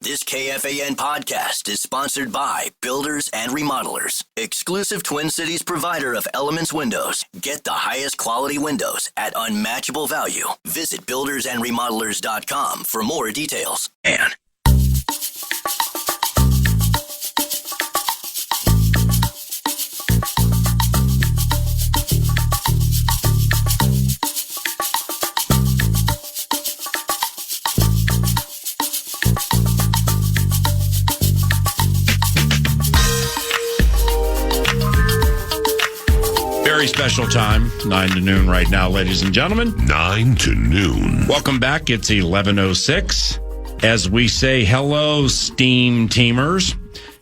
This KFAN podcast is sponsored by Builders and Remodelers, exclusive Twin Cities provider of Elements Windows. Get the highest quality windows at unmatchable value. Visit buildersandremodelers.com for more details. And very special time, 9 to noon right now, ladies and gentlemen. 9 to noon. Welcome back. It's 11:06. As we say hello, STEAM teamers.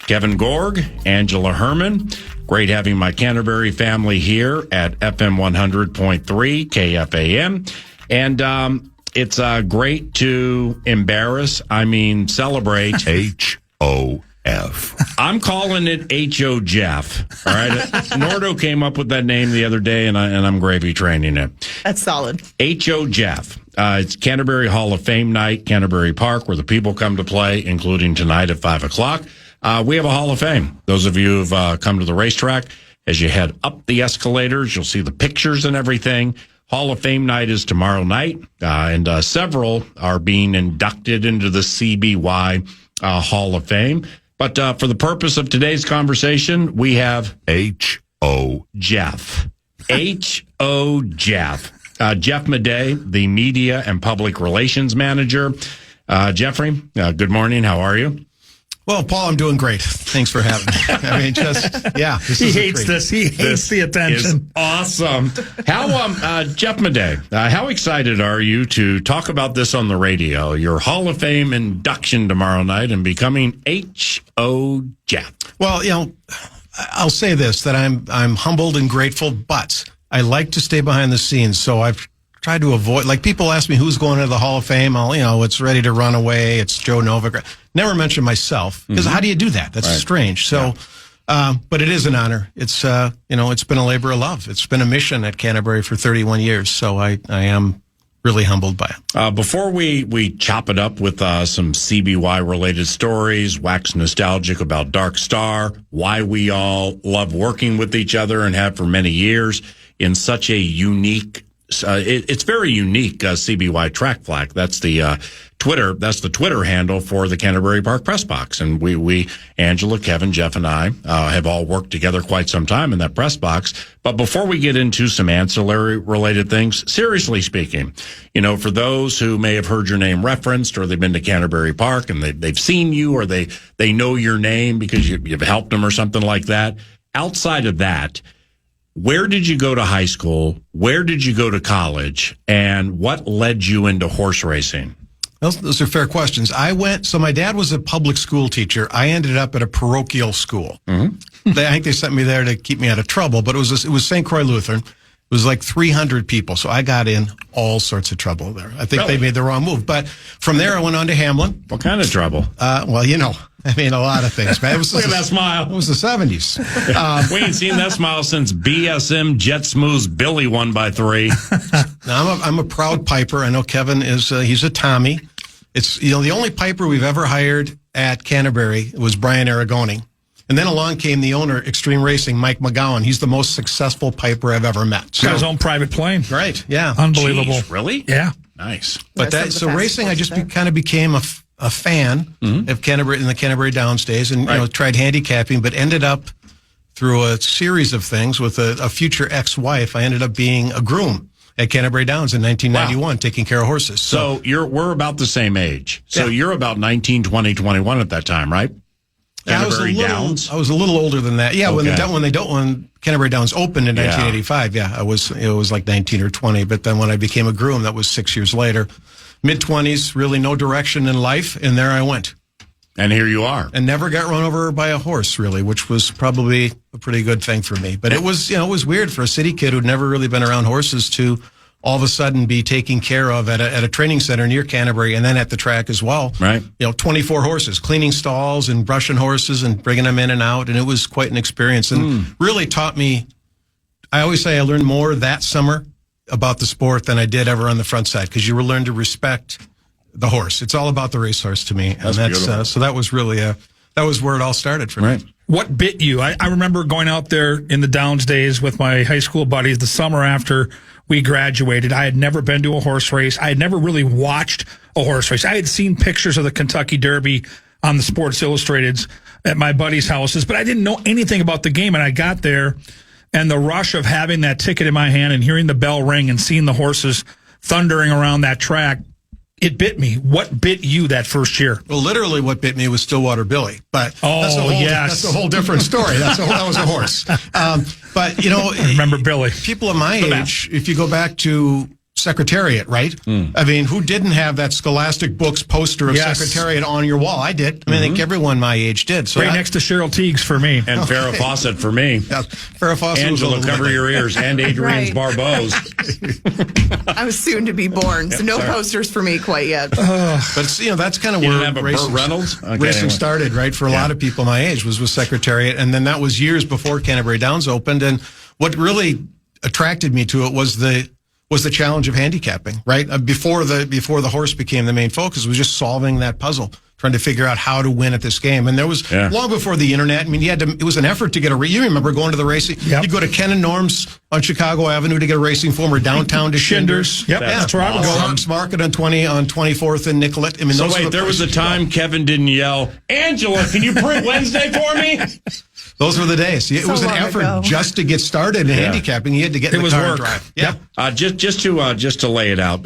Kevin Gorg, Angela Hermann. Great having my Canterbury family here at FM 100.3 KFAN. And it's great to celebrate HOF. I'm calling it H.O. Jeff. All right. Nordo came up with that name the other day, and I'm gravy training it. That's solid. H.O. Jeff. It's Canterbury Hall of Fame night, Canterbury Park, where the people come to play, including tonight at 5 o'clock. We have a Hall of Fame. Those of you who've come to the racetrack, as you head up the escalators, you'll see the pictures and everything. Hall of Fame night is tomorrow night, and several are being inducted into the CBY Hall of Fame. But for the purpose of today's conversation, we have H.O. Jeff. H.O. Jeff. Jeff Maday, the Media and Public Relations Manager. Jeffrey, good morning. How are you? Well, Paul, I'm doing great. Thanks for having me. I mean, He hates this. He hates the attention. Awesome. How, Jeff Maday, how excited are you to talk about this on the radio? Your Hall of Fame induction tomorrow night and becoming H.O. Jeff. Well, I'll say this, that I'm humbled and grateful, but I like to stay behind the scenes. So I've tried to avoid, like, people ask me who's going to the Hall of Fame. It's ready to run away. It's Joe Novak. Never mention myself, because how do you do that? That's strange. So, but it is an honor. It's, it's been a labor of love. It's been a mission at Canterbury for 31 years. So I am really humbled by it. Before we chop it up with some CBY related stories, wax nostalgic about Dark Star, why we all love working with each other and have for many years in such a unique it's very unique, CBY track flag. That's the Twitter handle for the Canterbury Park Press Box. And we, Angela, Kevin, Jeff, and I, have all worked together quite some time in that press box. But before we get into some ancillary related things, seriously speaking, for those who may have heard your name referenced, or they've been to Canterbury Park and they've seen you, or they know your name because you've helped them or something like that. Outside of that, where did you go to high school? Where did you go to college? And what led you into horse racing? Those are fair questions. So my dad was a public school teacher. I ended up at a parochial school. Mm-hmm. I think they sent me there to keep me out of trouble, but it was St. Croix Lutheran. It was like 300 people. So I got in all sorts of trouble there. I think they made the wrong move. But from there, I went on to Hamlin. What kind of trouble? A lot of things, man. Look at that smile. It was the 70s. We ain't seen that smile since BSM Jet Smooth's Billy won by 3. Now, I'm a proud piper. I know Kevin is, he's a Tommy. It's, the only piper we've ever hired at Canterbury was Brian Aragoni. And then along came the owner, Extreme Racing, Mike McGowan. He's the most successful piper I've ever met. Got his own private plane. Right, yeah. Unbelievable. Jeez, really? Yeah. Nice. But racing, I just kind of became a fan of Canterbury in the Canterbury Downs days, and tried handicapping, but ended up through a series of things with a future ex-wife. I ended up being a groom at Canterbury Downs in 1991, taking care of horses. So we're about the same age. So you're about 19, 20, 21 at that time, right? Canterbury Downs. I was a little older than that. Yeah, okay. when Canterbury Downs opened in 1985, it was like 19 or 20. But then when I became a groom, that was 6 years later. Mid-20s, really no direction in life, and there I went. And here you are. And never got run over by a horse, really, which was probably a pretty good thing for me. But it was weird for a city kid who'd never really been around horses to all of a sudden be taken care of at a training center near Canterbury and then at the track as well. Right. 24 horses, cleaning stalls and brushing horses and bringing them in and out. And it was quite an experience and really taught me. I always say I learned more that summer about the sport than I did ever on the front side, because you learn to respect The horse. It's all about the racehorse to me. That's and beautiful. so that was really that was where it all started for me. What bit you? I remember going out there in the Downs days with my high school buddies the summer after we graduated. I had never been to a horse race. I had never really watched a horse race. I had seen pictures of the Kentucky Derby on the Sports Illustrateds at my buddies' houses, but I didn't know anything about the game. And I got there, and the rush of having that ticket in my hand and hearing the bell ring and seeing the horses thundering around that track, it bit me. What bit you that first year? Well, literally what bit me was Stillwater Billy. But yes. That's a whole different story. That was a horse. But, I remember Billy. People of my age, if you go back to Secretariat, right? I mean, who didn't have that Scholastic Books poster of Secretariat on your wall? I did. I mean, I think everyone my age did. So right next to Cheryl Teagues for me. And Farrah Fawcett for me. Yeah, Farrah Fawcett. Angela, cover your ears. And Adrienne Barbeau's. I was soon to be born, so no posters for me quite yet. But it's, that's kind of You where didn't have a Burt Reynolds? Okay, racing started, right? For a lot of people my age was with Secretariat. And then that was years before Canterbury Downs opened. And what really attracted me to it was the challenge of handicapping, right? Before the horse became the main focus, was just solving that puzzle, trying to figure out how to win at this game. And there was long before the internet. I mean, it was an effort to get you remember going to the racing. Yep. You go to Ken and Norm's on Chicago Avenue to get a racing form, or downtown to Shinders. Yep, that's where I would go. Hump's Market on 24th and Nicollet. I mean, there was a time Kevin didn't yell, "Angela, can you print Wednesday for me?" Those were the days. It was an effort just to get started in handicapping. You had to get in the car and drive. Yeah. Just to lay it out,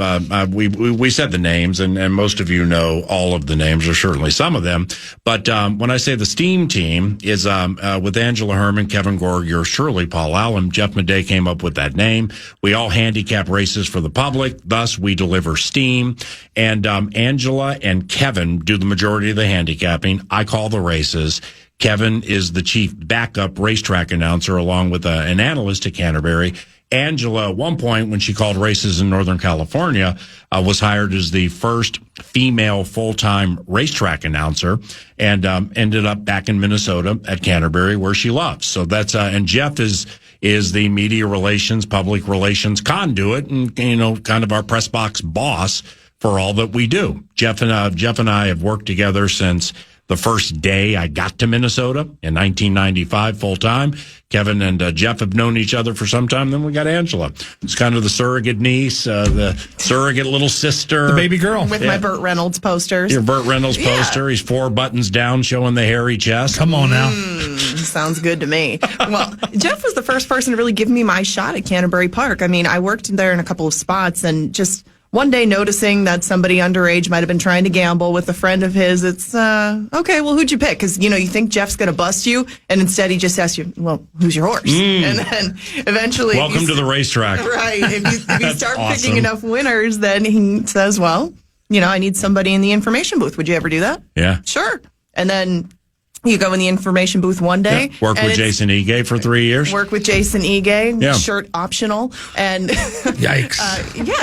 we said the names, and most of you know all of the names, or certainly some of them. But when I say the STEAM team is with Angela Hermann, Kevin Gorg, yours truly, Paul Allen, Jeff Maday came up with that name. We all handicap races for the public. Thus, we deliver STEAM. And Angela and Kevin do the majority of the handicapping. I call the races. Kevin is the chief backup racetrack announcer, along with an analyst at Canterbury. Angela, at one point, when she called races in Northern California, was hired as the first female full-time racetrack announcer, and ended up back in Minnesota at Canterbury, where she loves. So that's and Jeff is the media relations, public relations conduit, and kind of our press box boss for all that we do. Jeff and I have worked together since the first day I got to Minnesota in 1995 full time. Kevin and Jeff have known each other for some time. Then we got Angela. It's kind of the surrogate niece, the surrogate little sister. The baby girl. With my Burt Reynolds posters. Your Burt Reynolds poster. He's 4 buttons down showing the hairy chest. Come on now. Sounds good to me. Well, Jeff was the first person to really give me my shot at Canterbury Park. I mean, I worked there in a couple of spots, and just one day noticing that somebody underage might have been trying to gamble with a friend of his, it's, okay, well, who'd you pick? Because, you think Jeff's going to bust you, and instead he just asks you, well, who's your horse? And then eventually... Welcome to the racetrack. Right. If you start picking enough winners, then he says, well, I need somebody in the information booth. Would you ever do that? Yeah. Sure. And then you go in the information booth one day. Yeah. Work with Jason Ige for 3 years. Work with Jason Ige, shirt optional. And yikes.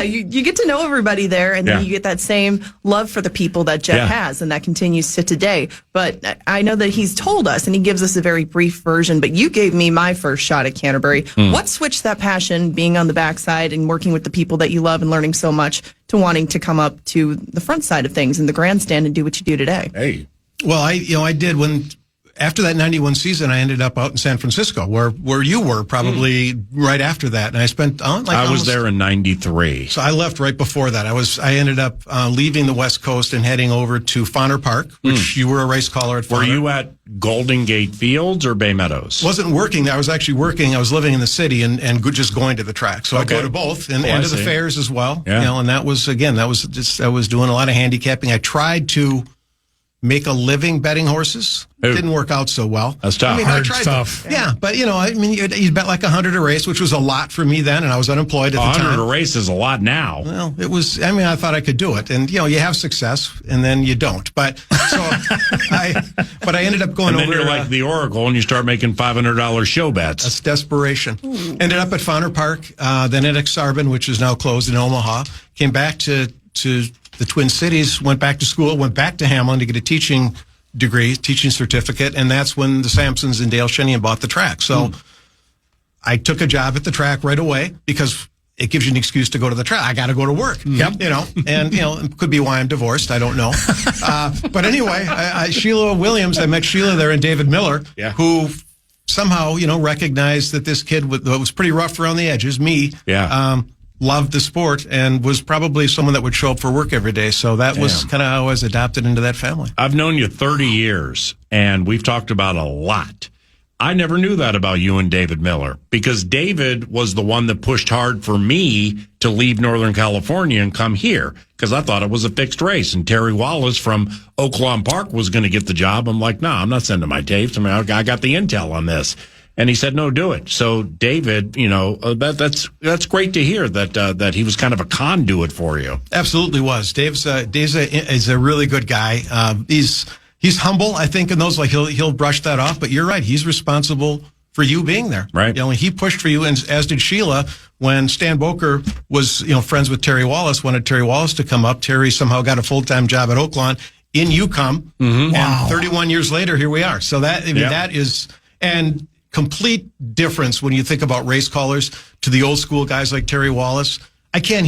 You get to know everybody there, and then you get that same love for the people that Jeff has, and that continues to today. But I know that he's told us, and he gives us a very brief version, but you gave me my first shot at Canterbury. What switched that passion, being on the backside and working with the people that you love and learning so much, to wanting to come up to the front side of things in the grandstand and do what you do today? Hey. Well, I did after that 91 season, I ended up out in San Francisco, where you were probably right after that. And I spent I was there in 93. So I left right before that. I ended up leaving the West Coast and heading over to Fauner Park, which you were a race caller at Fauner. Were you at Golden Gate Fields or Bay Meadows? Wasn't working. I was actually working. I was living in the city and just going to the track. So I go to both and to the fairs as well. Yeah. And that was I was doing a lot of handicapping. I tried to make a living betting horses. It didn't work out so well. That's tough. I tried tough. Yeah, but you'd bet like 100 a race, which was a lot for me then, and I was unemployed at the time. 100 a race is a lot now. Well, it was. I thought I could do it, and you have success, and then you don't. But so I ended up going over. And then you're like the Oracle, and you start making $500 show bets. That's desperation. Ended up at Fauner Park, then at Exarban, which is now closed in Omaha. Came back to the Twin Cities, went back to school, went back to Hamlin to get a teaching degree, teaching certificate, and that's when the Sampsons and Dale Sheinian bought the track. So I took a job at the track right away because it gives you an excuse to go to the track. I got to go to work. Yep. And it could be why I'm divorced. I don't know. But anyway, Sheila Williams, I met Sheila there and David Miller, who somehow, recognized that this kid was pretty rough around the edges, loved the sport and was probably someone that would show up for work every day. So that was kind of how I was adopted into that family. I've known you 30 years, and we've talked about a lot. I never knew that about you and David Miller, because David was the one that pushed hard for me to leave Northern California and come here, because I thought it was a fixed race. And Terry Wallace from Oaklawn Park was going to get the job. I'm like, no, I'm not sending my tapes. I mean, I got the intel on this. And he said, no, do it. So David, that's great to hear that he was kind of a conduit for you. Absolutely was. Dave's is a really good guy. He's humble, I think, in those, like he'll brush that off. But you're right. He's responsible for you being there. Right. He pushed for you, and as did Sheila. When Stan Boker was, friends with Terry Wallace, wanted Terry Wallace to come up. Terry somehow got a full-time job at Oaklawn. In you come. Mm-hmm. Wow. And 31 years later, here we are. So that is, and complete difference when you think about race callers to the old school guys like Terry Wallace. I can't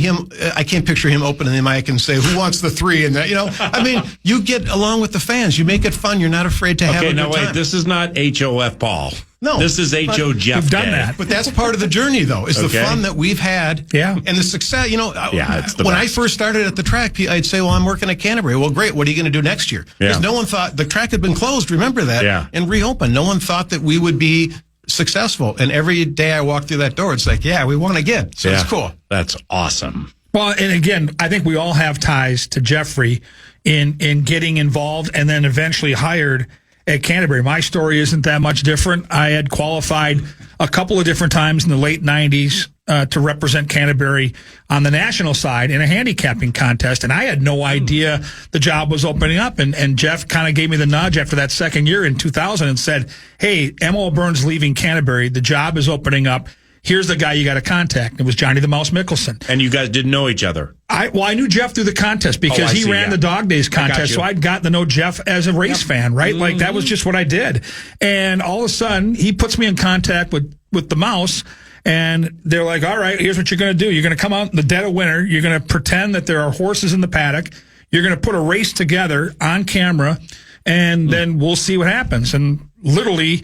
picture him opening the mic and say, "Who wants the 3?" And that, I mean, you get along with the fans. You make it fun. You're not afraid to have a good time. Okay, no, wait. This is not HOF Paul. No, this is HO Jeff. We've done that, but that's part of the journey, though. Is the fun that we've had, and the success. It's the when best. I first started at the track, I'd say, "Well, I'm working at Canterbury." Well, great. What are you going to do next year? Because no one thought the track had been closed. Remember that? And reopened. No one thought that we would be successful. And every day I walk through that door, it's like, we won again. So it's cool. That's awesome. Well, and again, I think we all have ties to Jeffrey in getting involved and then eventually hired at Canterbury. My story isn't that much different. I had qualified a couple of different times in the late 90s to represent Canterbury on the national side in a handicapping contest, and I had no idea the job was opening up. And Jeff kind of gave me the nudge after that second year in 2000 and said, "Hey, M.O. Burns leaving Canterbury. The job is opening up. Here's the guy you got to contact." It was Johnny the Mouse Mickelson. And you guys didn't know each other? I knew Jeff through the contest because he ran the Dog Days contest, so I'd gotten to know Jeff as a race fan, right? Mm-hmm. Like, that was just what I did. And all of a sudden, he puts me in contact with the Mouse, and they're like, "All right, here's what you're going to do. You're going to come out in the dead of winter. You're going to pretend that there are horses in the paddock. You're going to put a race together on camera, and then we'll see what happens." And literally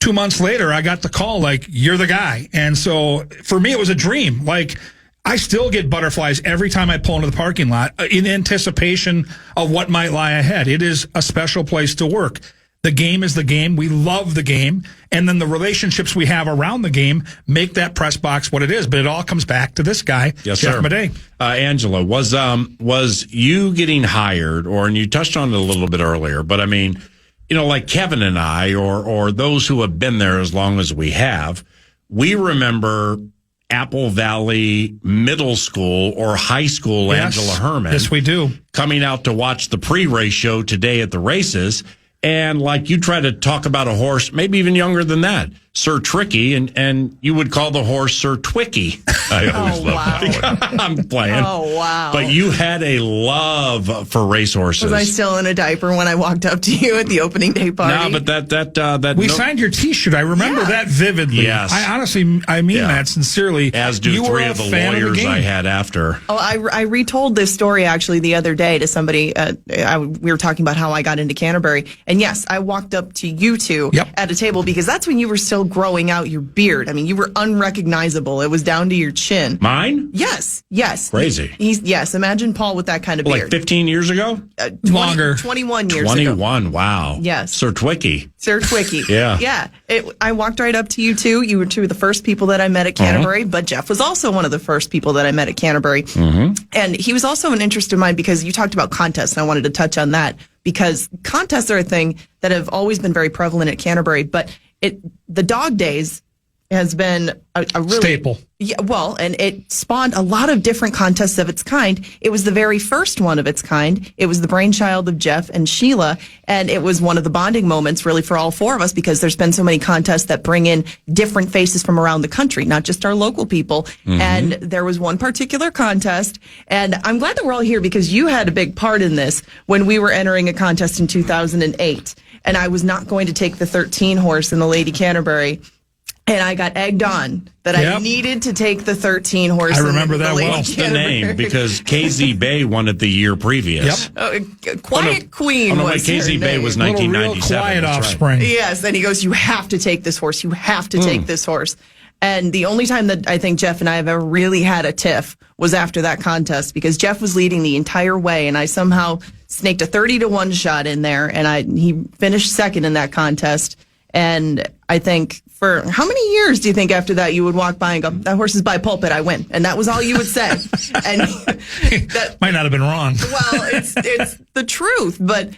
2 months later, I got the call, like, "You're the guy." And so for me, it was a dream. Like, I still get butterflies every time I pull into the parking lot in anticipation of what might lie ahead. It is a special place to work. The game is the game. We love the game. And then the relationships we have around the game make that press box what it is. But it all comes back to this guy, Jeff Maday. Angela, was you getting hired, and you touched on it a little bit earlier, but I mean, like Kevin and I, or those who have been there as long as we have, we remember Apple Valley Middle School or High School Angela Hermann. Yes, we do. Coming out to watch the pre-race show today at the races. And like, you try to talk about a horse, maybe even younger than that, Sir Tricky, and you would call the horse Sir Twicky. I always love that. I'm playing. Oh, wow. But you had a love for racehorses. Was I still in a diaper when I walked up to you at the opening day party? No, but that we signed your T-shirt. I remember that vividly. Yes. I honestly mean that sincerely. As do three of the lawyers I had after. Oh, I retold this story actually the other day to somebody. We were talking about how I got into Canterbury. And yes, I walked up to you two at a table because that's when you were still growing out your beard. I mean, you were unrecognizable. It was down to your chin. Mine? Yes. Crazy. Yes, imagine Paul with that kind of beard. Like 15 years ago? Longer. 21 years ago. 21, wow. Yes. Sir Twicky. Yeah. I walked right up to you two. You were two of the first people that I met at Canterbury, but Jeff was also one of the first people that I met at Canterbury. Mm-hmm. And he was also an interest of mine because you talked about contests, and I wanted to touch on that because contests are a thing that have always been very prevalent at Canterbury, but the Dog Days has been a really staple. Yeah, well, and it spawned a lot of different contests of its kind. It was the very first one of its kind. It was the brainchild of Jeff and Sheila, and it was one of the bonding moments really for all four of us because there's been so many contests that bring in different faces from around the country, not just our local people. Mm-hmm. And there was one particular contest, and I'm glad that we're all here because you had a big part in this when we were entering a contest in 2008, and I was not going to take the 13 horse in the Lady Canterbury. And I got egged on that I needed to take the 13 horse. I remember that well. What's the name? Because KZ Bay won it the year previous. Quiet Queen was KZ her Bay name. was 1997. Real quiet offspring. Right. Yes, and he goes, you have to take this horse. You have to take this horse. And the only time that I think Jeff and I have ever really had a tiff was after that contest, because Jeff was leading the entire way, and I somehow snaked a 30-1 shot in there, and he finished second in that contest. And I think for how many years do you think after that you would walk by and go, that horse is by pulpit, I win. And that was all you would say. And that might not have been wrong. Well, it's the truth, but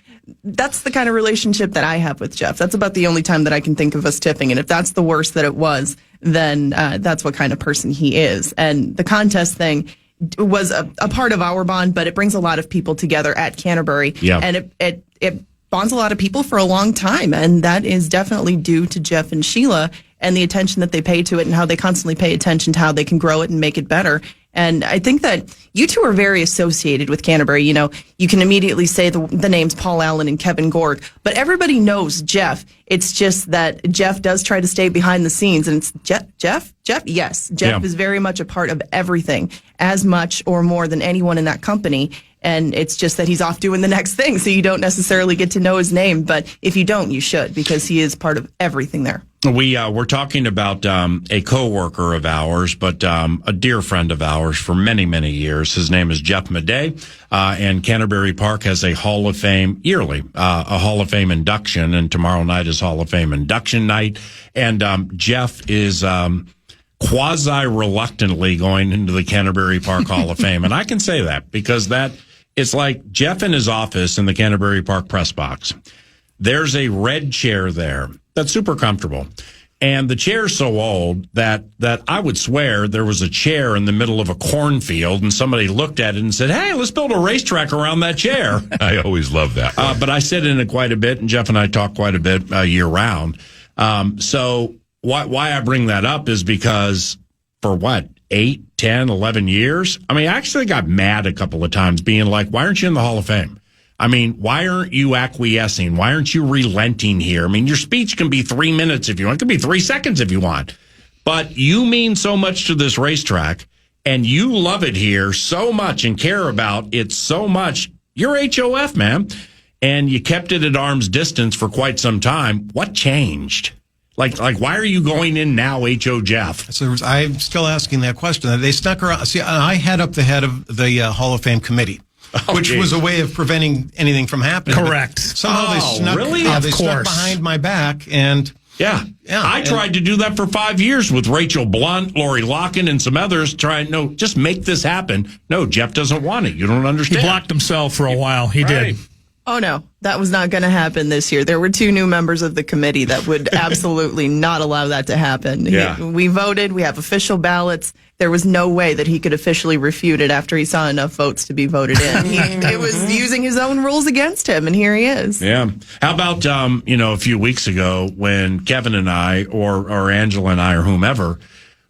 that's the kind of relationship that I have with Jeff. That's about the only time that I can think of us tipping. And if that's the worst that it was, then that's what kind of person he is. And the contest thing was a part of our bond, but it brings a lot of people together at Canterbury. Yeah. And it bonds a lot of people for a long time. And that is definitely due to Jeff and Sheila and the attention that they pay to it and how they constantly pay attention to how they can grow it and make it better. And I think that you two are very associated with Canterbury. You know, you can immediately say the names Paul Allen and Kevin Gorg, but everybody knows Jeff. It's just that Jeff does try to stay behind the scenes. And it's Jeff? Yes. Jeff is very much a part of everything, as much or more than anyone in that company. And it's just that he's off doing the next thing, so you don't necessarily get to know his name. But if you don't, you should, because he is part of everything there. We're talking about a coworker of ours, but a dear friend of ours for many, many years. His name is Jeff Maday, and Canterbury Park has a Hall of Fame yearly, a Hall of Fame induction, and tomorrow night is Hall of Fame induction night. And Jeff is quasi-reluctantly going into the Canterbury Park Hall of Fame, and I can say that because it's like Jeff in his office in the Canterbury Park press box. There's a red chair there that's super comfortable. And the chair's so old that I would swear there was a chair in the middle of a cornfield and somebody looked at it and said, hey, let's build a racetrack around that chair. I always love that. But I sit in it quite a bit, and Jeff and I talk quite a bit year round. So why I bring that up is because for 8, 10, 11 years, I actually got mad a couple of times being like, why aren't you in the Hall of Fame? Why aren't you acquiescing? Why aren't you relenting here? Your speech can be 3 minutes if you want. It can be 3 seconds if you want. But you mean so much to this racetrack, and you love it here so much and care about it so much. You're HOF, man. And you kept it at arm's distance for quite some time. What changed? Like, why are you going in now, H.O. Jeff? So I'm still asking that question. They snuck around. See, I head up the head of the Hall of Fame committee. Which was a way of preventing anything from happening. Correct. But somehow they snuck, really? They snuck behind my back, and I tried to do that for 5 years with Rachel Blunt, Lori Locken, and some others. Just make this happen. No, Jeff doesn't want it. You don't understand. He blocked himself for a while. He did. Oh, no, that was not going to happen this year. There were 2 new members of the committee that would absolutely not allow that to happen. Yeah. We voted. We have official ballots. There was no way that he could officially refute it after he saw enough votes to be voted in. It was using his own rules against him, and here he is. Yeah. How about, a few weeks ago when Kevin and I or Angela and I or whomever,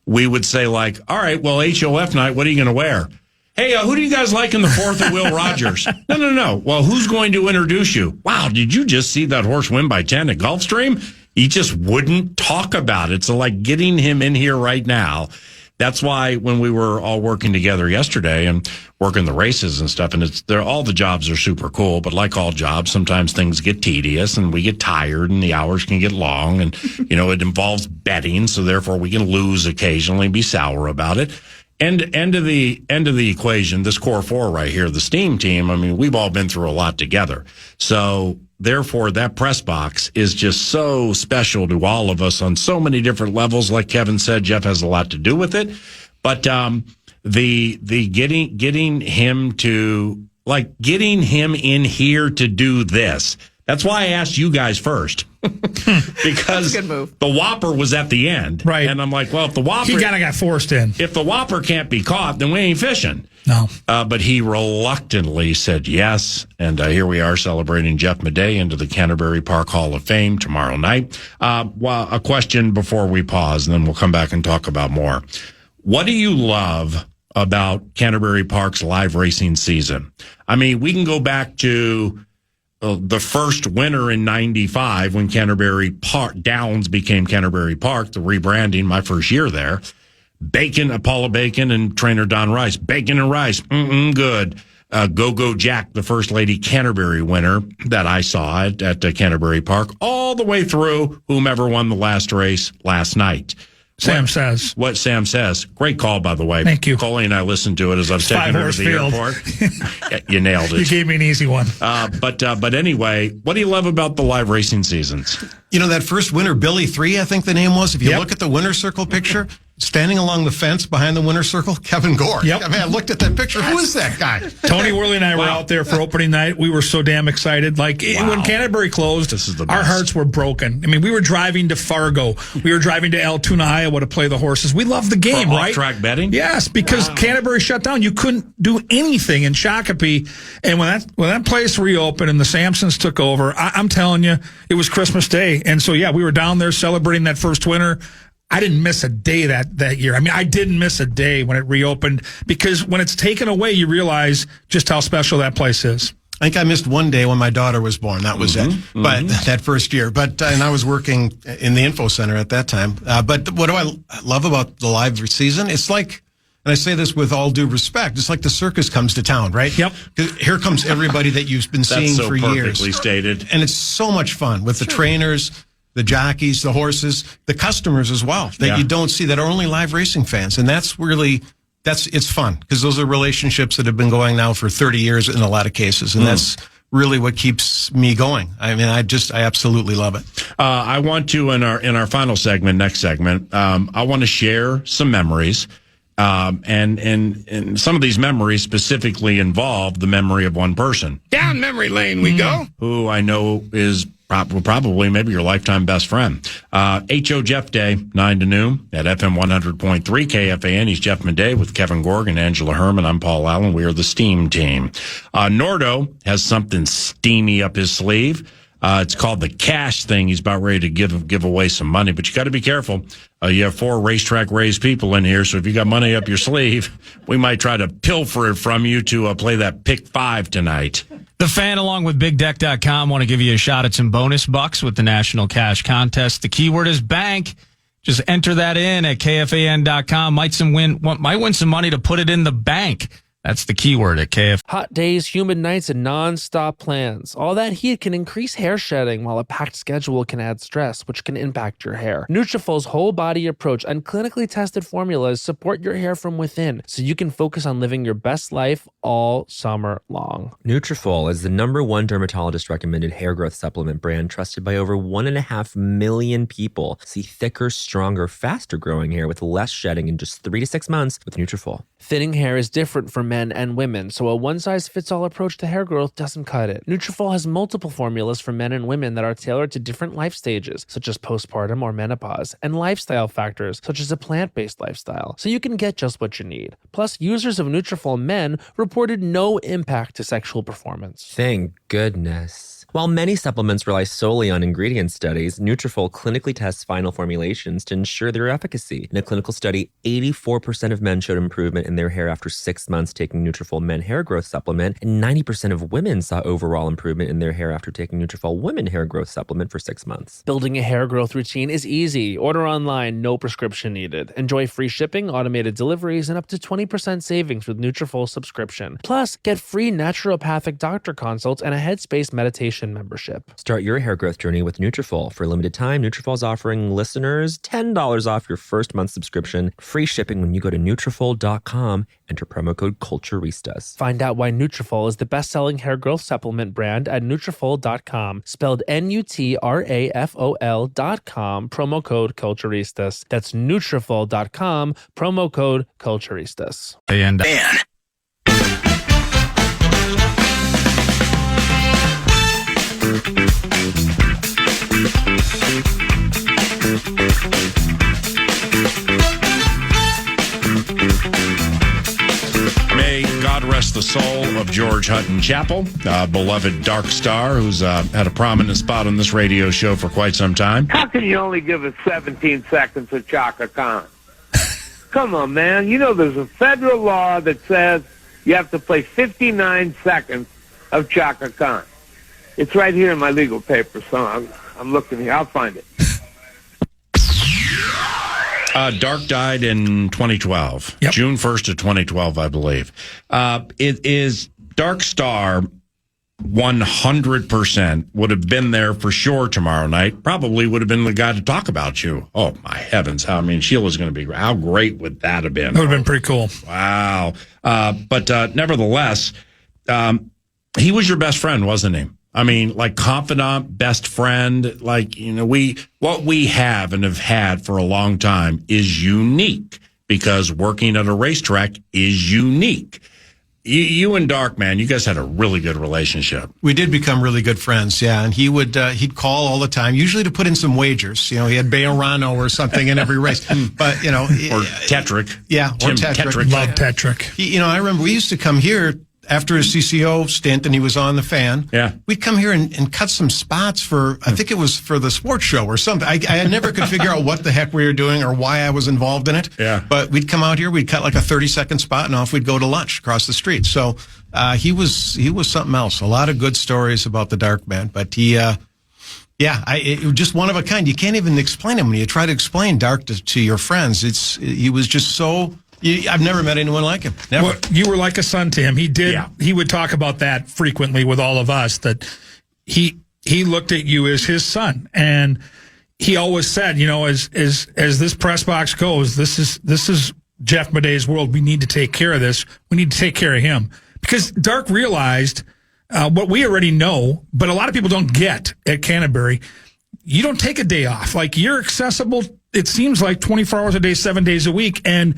we would say like, all right, well, HOF night, what are you going to wear? Hey, who do you guys like in the 4th at Will Rogers? No. Well, who's going to introduce you? Wow, did you just see that horse win by 10 at Gulfstream? He just wouldn't talk about it. So, like, getting him in here right now, that's why when we were all working together yesterday and working the races and stuff, and all the jobs are super cool, but like all jobs, sometimes things get tedious and we get tired and the hours can get long and, it involves betting. So therefore we can lose occasionally and be sour about it. End of the equation, this core 4 right here, the steam team, we've all been through a lot together. So therefore that press box is just so special to all of us on so many different levels. Like Kevin said, Jeff has a lot to do with it. But the getting him in here to do this. That's why I asked you guys first. Because good move. The Whopper was at the end. Right. And I'm like, well, if the Whopper... He kind of got forced in. If the Whopper can't be caught, then we ain't fishing. No. But he reluctantly said yes. And here we are celebrating Jeff Maday into the Canterbury Park Hall of Fame tomorrow night. A question before we pause, and then we'll come back and talk about more. What do you love about Canterbury Park's live racing season? We can go back to the first winter in 95 when Canterbury Park Downs became Canterbury Park, the rebranding, my first year there. Paula Bacon and trainer Don Rice. Bacon and rice, good. Go Jack, the First Lady Canterbury winner that I saw at Canterbury Park, all the way through whomever won the last race last night. Sam says. What Sam says. Great call, by the way. Thank you. Coley and I listened to it as I was taking her to the airport. You nailed it. You gave me an easy one. But anyway, what do you love about the live racing seasons? You know, that first winner, Billy 3, I think the name was. If you look at the winner's circle picture, standing along the fence behind the winner's circle, Kevin Gorg. Yep. I mean, I looked at that picture. Who is that guy? Tony Worley and I were out there for opening night. We were so damn excited. Like, when Canterbury closed, this is the our best. hearts were broken. I mean, we were driving to Fargo. We were driving to Altoona, Iowa to play the horses. We love the game, right? Off-track betting? Yes, because Canterbury shut down. You couldn't do anything in Shakopee. And when that place reopened and the Sampsons took over, I'm telling you, it was Christmas Day. And so, we were down there celebrating that first winner. I didn't miss a day that year. I mean, I didn't miss a day when it reopened, because when it's taken away, you realize just how special that place is. I think I missed one day when my daughter was born. That was it. But that first year. But and I was working in the info center at that time. But what do I love about the live season? It's like, and I say this with all due respect, it's like the circus comes to town, right? Yep. Here comes everybody that you've been seeing That's so for years. perfectly stated. And it's so much fun with the trainers, the jockeys, the horses, the customers as well, that you don't see, that are only live racing fans. And that's really, it's fun, because those are relationships that have been going now for 30 years in a lot of cases. And that's really what keeps me going. I mean, I absolutely love it. I want to, in our final segment, next segment, I want to share some memories. And some of these memories specifically involve the memory of one person. Down memory lane we go. Who I know is probably maybe your lifetime best friend. H.O. Jeff Day, 9 to noon at FM 100.3 KFAN. He's Jeff Maday with Kevin Gorg and Angela Hermann. I'm Paul Allen. We are the Steam Team. Nordo has something steamy up his sleeve. It's called the cash thing. He's about ready to give away some money, but you got to be careful. You have 4 racetrack raised people in here, so if you got money up your sleeve, we might try to pilfer it from you to play that pick 5 tonight. The Fan, along with BigDeck.com, want to give you a shot at some bonus bucks with the National Cash Contest. The keyword is bank. Just enter that in at KFAN.com. Might win some money to put it in the bank. That's the keyword at KF. Hot days, humid nights, and non-stop plans. All that heat can increase hair shedding, while a packed schedule can add stress, which can impact your hair. Nutrafol's whole-body approach and clinically tested formulas support your hair from within, so you can focus on living your best life all summer long. Nutrafol is the #1 dermatologist-recommended hair growth supplement brand trusted by over 1.5 million people. See thicker, stronger, faster-growing hair with less shedding in just 3 to 6 months with Nutrafol. Thinning hair is different for men and women, so a one-size-fits-all approach to hair growth doesn't cut it. Nutrafol has multiple formulas for men and women that are tailored to different life stages, such as postpartum or menopause, and lifestyle factors, such as a plant-based lifestyle, so you can get just what you need. Plus, users of Nutrafol men reported no impact to sexual performance. Thank goodness. While many supplements rely solely on ingredient studies, Nutrafol clinically tests final formulations to ensure their efficacy. In a clinical study, 84% of men showed improvement in their hair after 6 months taking Nutrafol Men Hair Growth Supplement, and 90% of women saw overall improvement in their hair after taking Nutrafol Women Hair Growth Supplement for 6 months. Building a hair growth routine is easy. Order online, no prescription needed. Enjoy free shipping, automated deliveries, and up to 20% savings with Nutrafol subscription. Plus, get free naturopathic doctor consults and a Headspace meditation membership. Start your hair growth journey with Nutrafol. For a limited time, Nutrafol is offering listeners $10 off your first month subscription. Free shipping when you go to Nutrafol.com. Enter promo code CULTURISTAS. Find out why Nutrafol is the best-selling hair growth supplement brand at Nutrafol.com. Spelled Nutrafol.com. Promo code CULTURISTAS. That's Nutrafol.com. Promo code CULTURISTAS. And May God rest the soul of George Hutton Chapel, beloved dark star who's had a prominent spot on this radio show for quite some time. How can you only give us 17 seconds of Chaka Khan? Come on, man. You know there's a federal law that says you have to play 59 seconds of Chaka Khan. It's right here in my legal paper, so I'm looking here. I'll find it. Dark died in 2012, Yep. June 1st of 2012, I believe. It is Dark Star 100% would have been there for sure tomorrow night. Probably would have been the guy to talk about you. Oh, my heavens. Sheila's going to be, how great would that have been? That would have been pretty cool. Wow. But nevertheless, he was your best friend, wasn't he? Like confidant, best friend, what we have and have had for a long time is unique because working at a racetrack is unique. You and Dark, man, you guys had a really good relationship. We did become really good friends, yeah. And he would he'd call all the time, usually to put in some wagers. He had Bejarano or something in every race. But or Tetrick. Yeah, Tim or Tetrick. Love Tetrick. I remember we used to come here after his CCO stint, and he was on the fan. Yeah, we'd come here and cut some spots for, I think it was for the sports show or something. I never could figure out what the heck we were doing or why I was involved in it. Yeah, but we'd come out here, we'd cut like a 30-second spot, and off we'd go to lunch across the street. So he was something else. A lot of good stories about the Dark Man, but he. It was just one of a kind. You can't even explain him when you try to explain Dark to your friends. He was just so. I've never met anyone like him. Never. Well, you were like a son to him. He did. Yeah. He would talk about that frequently with all of us. That he looked at you as his son, and he always said, as this press box goes, this is Jeff Maday's world. We need to take care of this. We need to take care of him because Dark realized what we already know, but a lot of people don't get at Canterbury. You don't take a day off. You're accessible. It seems like 24 hours a day, 7 days a week, and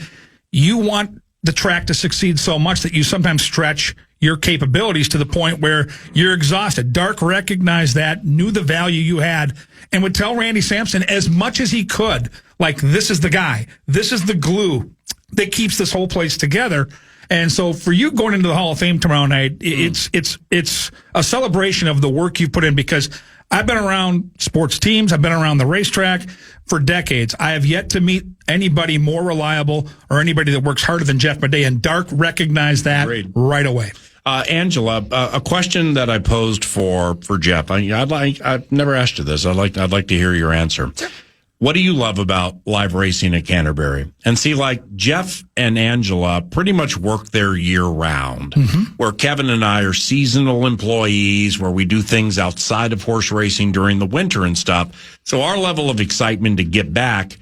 you want the track to succeed so much that you sometimes stretch your capabilities to the point where you're exhausted. Dark recognized that, knew the value you had, and would tell Randy Sampson as much as he could, this is the guy. This is the glue that keeps this whole place together. And so for you going into the Hall of Fame tomorrow night, it's a celebration of the work you've put in because I've been around sports teams. I've been around the racetrack for decades. I have yet to meet anybody more reliable or anybody that works harder than Jeff Maday, and Dark recognized that right away. Angela, a question that I posed for Jeff. I've never asked you this. I'd like to hear your answer. Sure. What do you love about live racing at Canterbury? And see, Jeff and Angela pretty much work there year round, where Kevin and I are seasonal employees, where we do things outside of horse racing during the winter and stuff. So our level of excitement to get back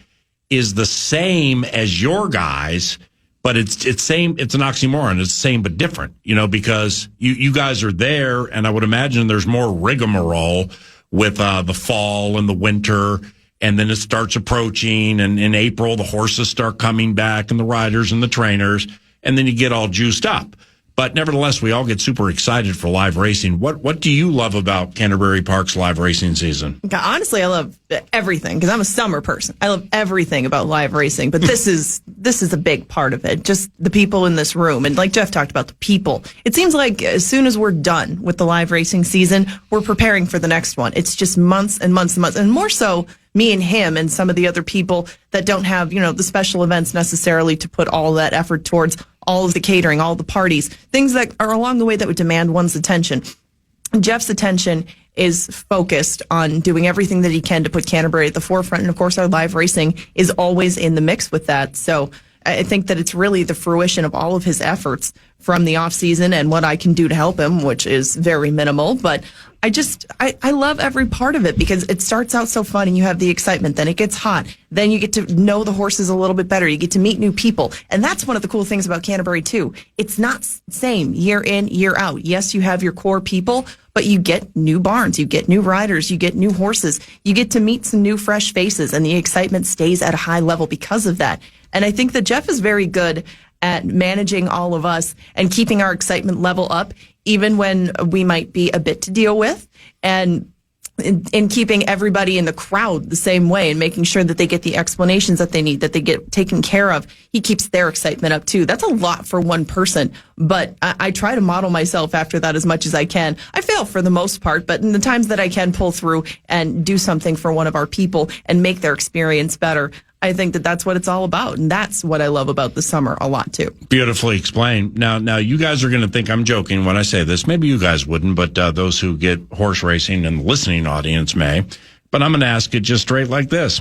is the same as your guys, but it's same. It's an oxymoron. It's the same but different, because you guys are there, and I would imagine there's more rigmarole with the fall and the winter. And then it starts approaching, and in April, the horses start coming back, and the riders and the trainers, and then you get all juiced up. But nevertheless, we all get super excited for live racing. What do you love about Canterbury Park's live racing season? Honestly, I love everything because I'm a summer person. I love everything about live racing, but this is a big part of it. Just the people in this room, and like Jeff talked about, the people. It seems like as soon as we're done with the live racing season, we're preparing for the next one. It's just months and months and months, and more so me and him and some of the other people that don't have, the special events necessarily to put all that effort towards all of the catering, all the parties, things that are along the way that would demand one's attention. Jeff's attention is focused on doing everything that he can to put Canterbury at the forefront. And of course, our live racing is always in the mix with that. So I think that it's really the fruition of all of his efforts from the off season and what I can do to help him, which is very minimal. But I love every part of it because it starts out so fun and you have the excitement. Then it gets hot. Then you get to know the horses a little bit better. You get to meet new people. And that's one of the cool things about Canterbury too. It's not same year in, year out. Yes, you have your core people, but you get new barns, you get new riders, you get new horses, you get to meet some new fresh faces, and the excitement stays at a high level because of that. And I think that Jeff is very good at managing all of us and keeping our excitement level up, even when we might be a bit to deal with, and in keeping everybody in the crowd the same way and making sure that they get the explanations that they need, that they get taken care of. He keeps their excitement up too. That's a lot for one person, but I try to model myself after that as much as I can. I fail for the most part, but in the times that I can pull through and do something for one of our people and make their experience better, I think that that's what it's all about. And that's what I love about the summer a lot, too. Beautifully explained. Now, you guys are going to think I'm joking when I say this. Maybe you guys wouldn't, but those who get horse racing and the listening audience may. But I'm going to ask it just straight like this.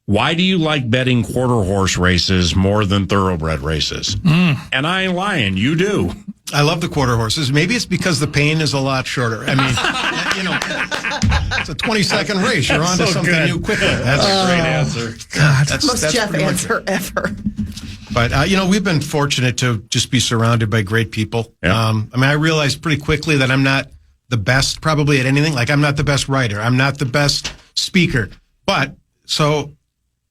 Why do you like betting quarter horse races more than thoroughbred races? And I ain't lying. You do. I love the quarter horses. Maybe it's because the pain is a lot shorter. I mean, it's a 20-second race. You're on to something new quickly. That's a great answer. God, Most Jeff answer ever. But, we've been fortunate to just be surrounded by great people. Yeah. I realized pretty quickly that I'm not the best probably at anything. Like, I'm not the best writer. I'm not the best speaker. But, so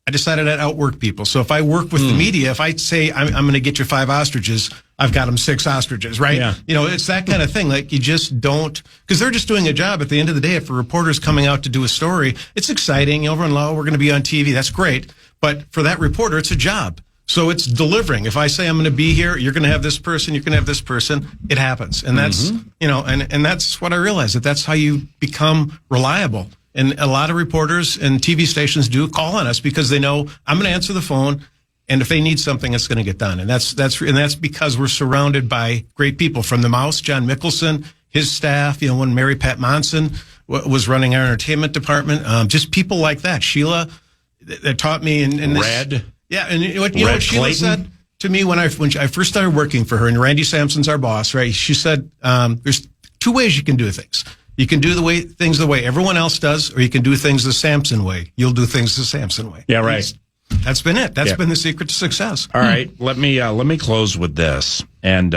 I decided I'd outwork people. So if I work with the media, if I say I'm going to get you 5 ostriches, I've got them 6 ostriches, right? Yeah. It's that kind of thing. Like, you just don't, because they're just doing a job. At the end of the day, if a reporter's coming out to do a story, it's exciting. Over in Low, we're going to be on TV. That's great. But for that reporter, it's a job. So it's delivering. If I say I'm going to be here, you're going to have this person, you're going to have this person, it happens. And that's, and that's what I realized, that's how you become reliable. And a lot of reporters and TV stations do call on us because they know I'm going to answer the phone, and if they need something, it's going to get done. And that's because we're surrounded by great people. From the Mouse, John Mickelson, his staff. When Mary Pat Monson was running our entertainment department, just people like that. Sheila, that taught me. And Red. Yeah, and what Sheila said to me when I first started working for her, and Randy Sampson's our boss, right? She said, "There's 2 ways you can do things. You can do things the way everyone else does, or you can do things the Sampson way. You'll do things the Sampson way." Yeah, right. That's been it. That's been the secret to success. All right, let me close with this, and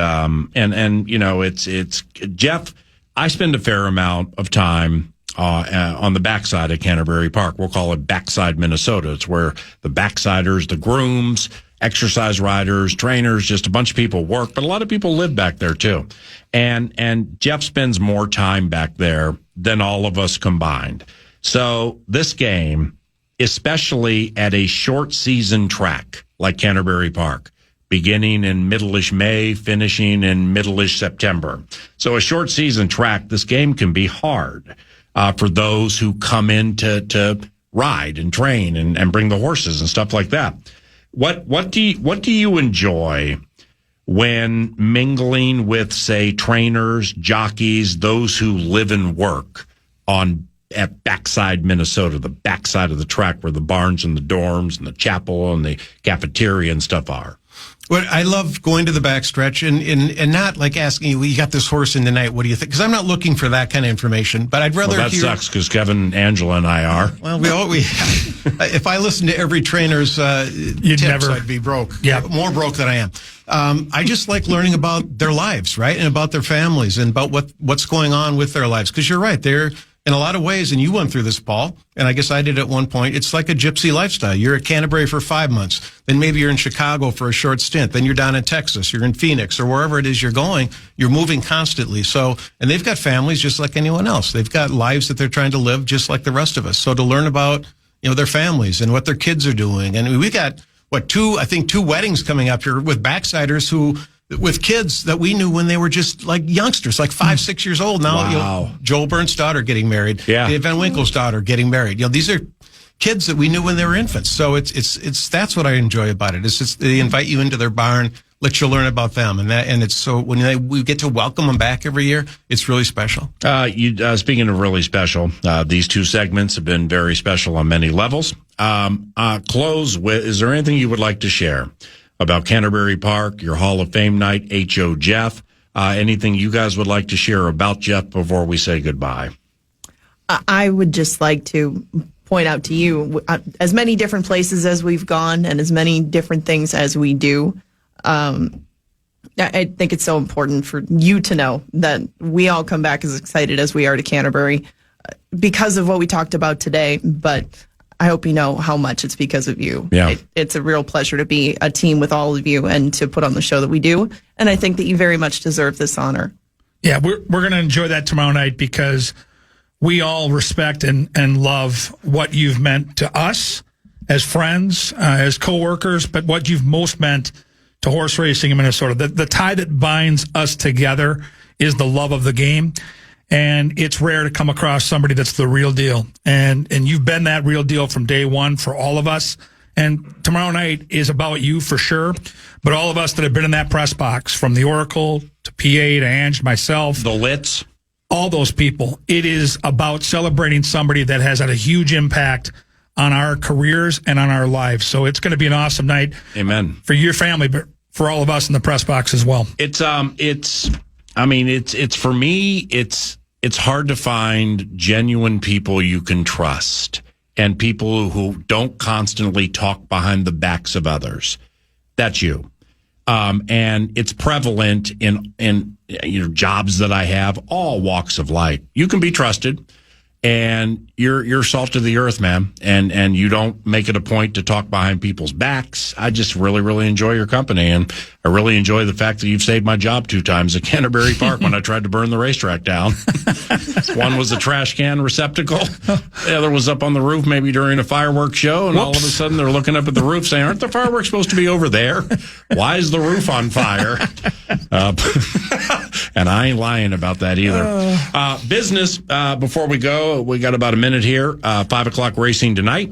it's Jeff. I spend a fair amount of time on the backside of Canterbury Park. We'll call it backside Minnesota. It's where the backsiders, the grooms, exercise riders, trainers, just a bunch of people work, but a lot of people live back there too. And Jeff spends more time back there than all of us combined. So this game, especially at a short season track like Canterbury Park, beginning in middle-ish May, finishing in middle-ish September. So a short season track, this game can be hard for those who come in to ride and train and bring the horses and stuff like that. What do you enjoy when mingling with, say, trainers, jockeys, those who live and work at backside Minnesota, the backside of the track where the barns and the dorms and the chapel and the cafeteria and stuff are? Well, I love going to the backstretch and not like asking you, well, you got this horse in tonight, what do you think? Because I'm not looking for that kind of information, but I'd rather that hear... sucks because Kevin, Angela, and I are. Well, if I listened to every trainer's tips, I'd be broke. Yeah. More broke than I am. I just like learning about their lives, right? And about their families and about what's going on with their lives. Because you're right, they're... in a lot of ways, and you went through this, Paul, and I guess I did at one point, it's like a gypsy lifestyle. You're at Canterbury for 5 months, then maybe you're in Chicago for a short stint, then you're down in Texas, you're in Phoenix, or wherever it is you're going, you're moving constantly. So, and they've got families just like anyone else. They've got lives that they're trying to live just like the rest of us. So to learn about, their families and what their kids are doing. And we got, two weddings coming up here with backsiders with kids that we knew when they were just like youngsters, like 5, 6 years old. Now, wow. Joel Byrne's daughter getting married. Yeah. Dave Van Winkle's daughter getting married. These are kids that we knew when they were infants. So it's that's what I enjoy about it. It's just they invite you into their barn, let you learn about them, and it's so when we get to welcome them back every year, it's really special. Speaking of really special, these 2 segments have been very special on many levels. Close with, is there anything you would like to share about Canterbury Park, your Hall of Fame night, H.O. Jeff? Anything you guys would like to share about Jeff before we say goodbye? I would just like to point out to you, as many different places as we've gone and as many different things as we do, I think it's so important for you to know that we all come back as excited as we are to Canterbury because of what we talked about today, but I hope you know how much it's because of you. Yeah. It's a real pleasure to be a team with all of you and to put on the show that we do. And I think that you very much deserve this honor. Yeah, we're going to enjoy that tomorrow night because we all respect and love what you've meant to us as friends, as coworkers, but what you've most meant to horse racing in Minnesota. The tie that binds us together is the love of the game. And it's rare to come across somebody that's the real deal. And you've been that real deal from day one for all of us. And tomorrow night is about you for sure. But all of us that have been in that press box, from the Oracle to PA to Ange, myself, the Litz, all those people, it is about celebrating somebody that has had a huge impact on our careers and on our lives. So it's going to be an awesome night. Amen. For your family, but for all of us in the press box as well. It's for me, it's hard to find genuine people you can trust and people who don't constantly talk behind the backs of others. That's you. And it's prevalent in jobs that I have, all walks of life. You can be trusted, and you're salt of the earth, man. And you don't make it a point to talk behind people's backs. I just really, really enjoy your company, and I really enjoy the fact that you've saved my job 2 times at Canterbury Park when I tried to burn the racetrack down. One was a trash can receptacle. The other was up on the roof, maybe during a fireworks show, and all of a sudden they're looking up at the roof saying, "Aren't the fireworks supposed to be over there? Why is the roof on fire?" And I ain't lying about that either. Business, before we go, we got about a minute here. 5 o'clock racing tonight.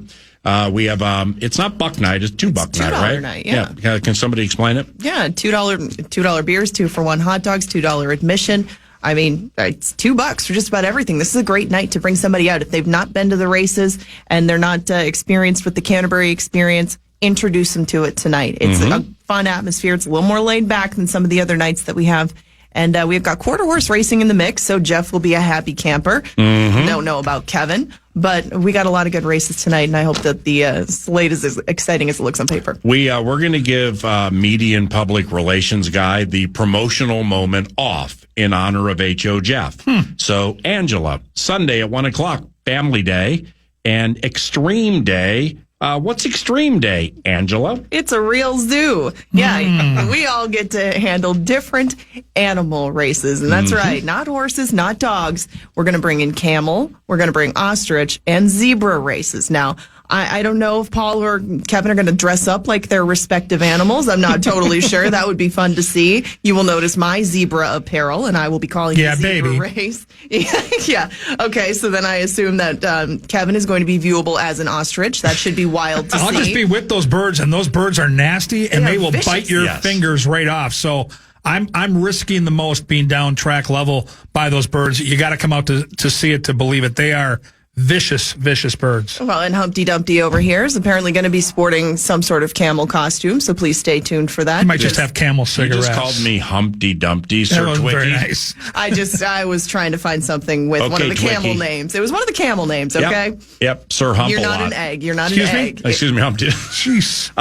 We have, it's not Buck Night, it's $2 night, right? Night, yeah. Can somebody explain it? Yeah, $2 beers, 2 for 1 hot dogs, $2 admission. I mean, it's $2 for just about everything. This is a great night to bring somebody out. If they've not been to the races and they're not experienced with the Canterbury experience, introduce them to it tonight. It's a fun atmosphere. It's a little more laid back than some of the other nights that we have. And we've got quarter horse racing in the mix, so Jeff will be a happy camper. Don't know about Kevin, but we got a lot of good races tonight, and I hope that the slate is as exciting as it looks on paper. We're going to give media and public relations guy the promotional moment off in honor of H.O. Jeff. So, Angela, Sunday at 1 o'clock, Family Day, and Extreme Day. What's Extreme Day, Angela? It's a real zoo. Yeah, we all get to handle different animal races. And that's right, not horses, not dogs. We're going to bring in camel, we're going to bring ostrich, and zebra races. Now, I don't know if Paul or Kevin are going to dress up like their respective animals. I'm not totally sure. That would be fun to see. You will notice my zebra apparel, and I will be calling it Zebra Race. Yeah. Okay, so then I assume that Kevin is going to be viewable as an ostrich. That should be wild to see. I'll just be with those birds, and those birds are nasty, and they will vicious. Bite your fingers right off. So I'm risking the most being down track level by those birds. You got to come out to see it to believe it. They are vicious birds. Well, and Humpty Dumpty over here is apparently going to be sporting some sort of camel costume, so please stay tuned for that. You might just have camel cigarettes. You just called me Humpty Dumpty, Sir Twiggy. Very nice. I was trying to find something with one of the camel names. It was one of the camel names, okay? Yep, Sir Hump. You're not an egg. You're not Excuse an me? egg. Excuse me, Humpty. Jeez.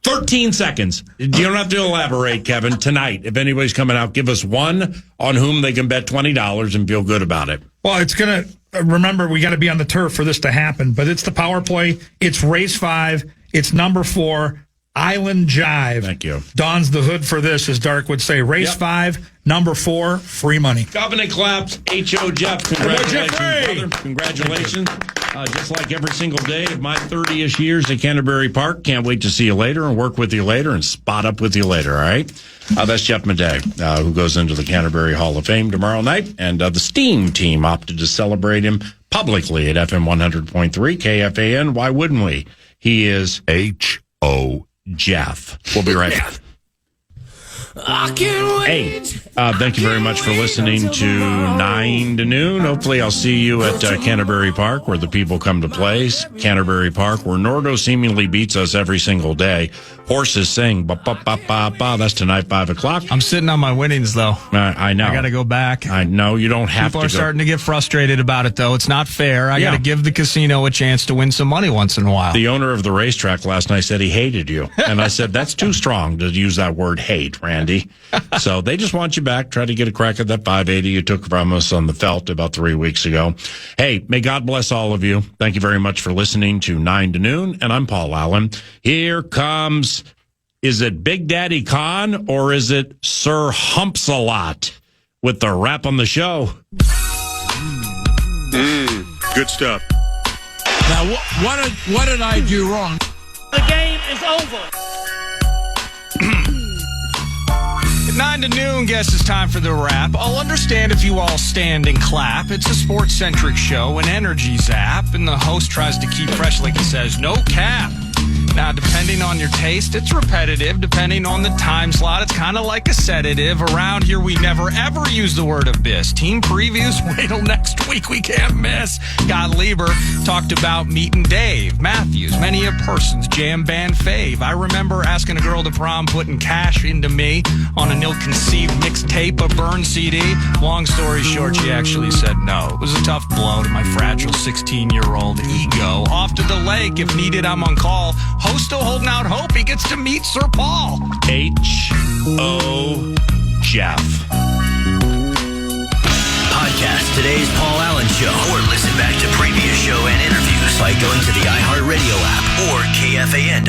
13 seconds. You don't have to elaborate, Kevin. Tonight, if anybody's coming out, give us one on whom they can bet $20 and feel good about it. Well, it's going to... Remember, we got to be on the turf for this to happen, but it's the power play. It's race 5. It's number 4, Island Jive. Thank you. Don's the hood for this, as Dark would say. Race 5, number 4, free money. Covenant claps, H.O. Jeff. Congratulations, brother. Congratulations. Just like every single day of my 30-ish years at Canterbury Park. Can't wait to see you later and work with you later and spot up with you later, all right? That's Jeff Maday, who goes into the Canterbury Hall of Fame tomorrow night. And the STEAM team opted to celebrate him publicly at FM 100.3 KFAN. Why wouldn't we? He is H.O. Jeff. We'll be right back. Hey, thank you very much for listening to 9 to Noon. Hopefully I'll see you at Canterbury Park, where the people come to play. Canterbury Park, where Nordo seemingly beats us every single day. Horses sing, ba-ba-ba-ba-ba. That's tonight, 5 o'clock. I'm sitting on my winnings, though. I know. I got to go back. I know. You don't have People to are starting to get frustrated about it, though. It's not fair. I got to give the casino a chance to win some money once in a while. The owner of the racetrack last night said he hated you. And I said, that's too strong to use that word hate, Randy. So they just want you back. Try to get a crack at that 580 you took from us on the felt about 3 weeks ago. Hey, may God bless all of you. Thank you very much for listening to 9 to Noon. And I'm Paul Allen. Here comes, is it Big Daddy Khan or is it Sir Humps-a-Lot with the rap on the show? Good stuff. Now, what did I do wrong? The game is over. 9 to Noon, guess it's time for the wrap. I'll understand if you all stand and clap. It's a sports-centric show, an energy zap, and the host tries to keep fresh like he says, no cap. Now, depending on your taste, it's repetitive. Depending on the time slot, it's kind of like a sedative. Around here, we never, ever use the word abyss. Team previews, wait till next week. We can't miss. Scott Lieber talked about meeting Dave Matthews, many a person's jam band fave. I remember asking a girl to prom, putting cash into me on an ill-conceived mixtape, a burn CD. Long story short, she actually said no. It was a tough blow to my fragile 16-year-old ego. Off to the lake. If needed, I'm on call. Host still holding out hope he gets to meet Sir Paul. H.O. Jeff. Podcast today's Paul Allen Show, or listen back to previous show and interviews by going to the iHeartRadio app or KFAN.